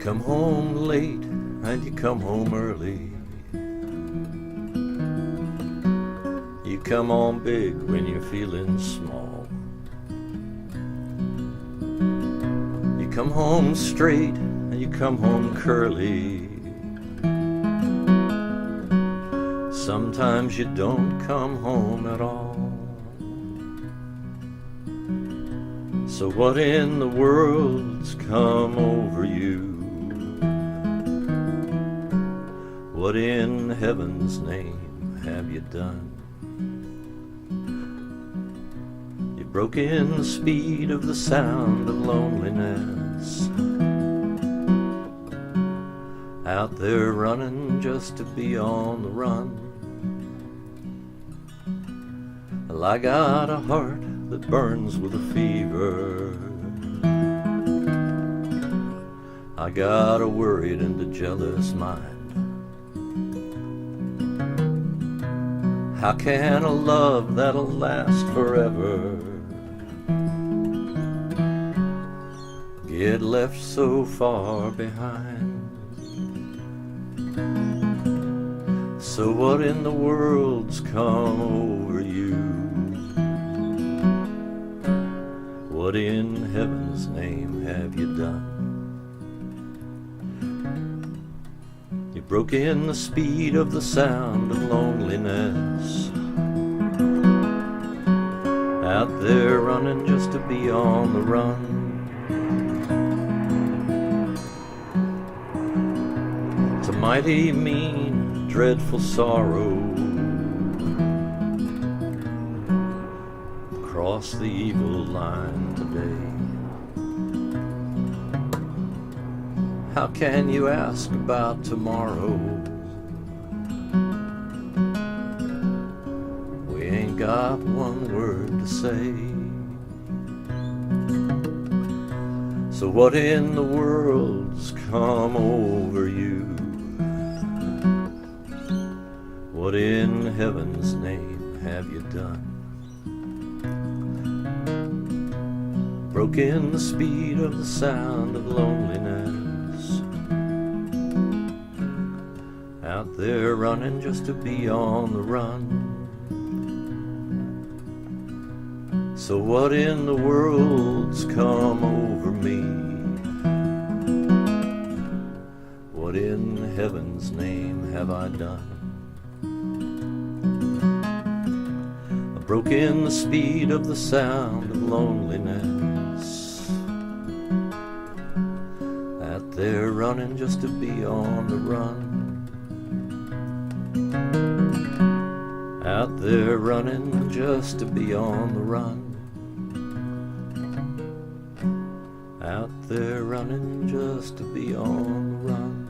come home late and you come home early. You come on big when you're feeling small. You come home straight and you come home curly. Sometimes you don't come home at all. So what in the world's come over you? What in heaven's name have you done? You broke in the speed of the sound of loneliness, out there running just to be on the run. Well, I got a heart that burns with a fever. I got a worried and a jealous mind. How can a love that'll last forever get left so far behind? So what in the world's come over you? What in heaven's name have you done? You broke in the speed of the sound of loneliness, out there running just to be on the run. It's a mighty mean, dreadful sorrow cross the evil line today. How can you ask about tomorrow? We ain't got one word to say. So what in the world's come over you? What in heaven's name have you done? Broke in the speed of the sound of loneliness, out there running just to be on the run. So what in the world's come over me? What in heaven's name have I done? I broke in the speed of the sound of loneliness, out there running just to be on the run. Out there running just to be on the run. Out there running just to be on the run.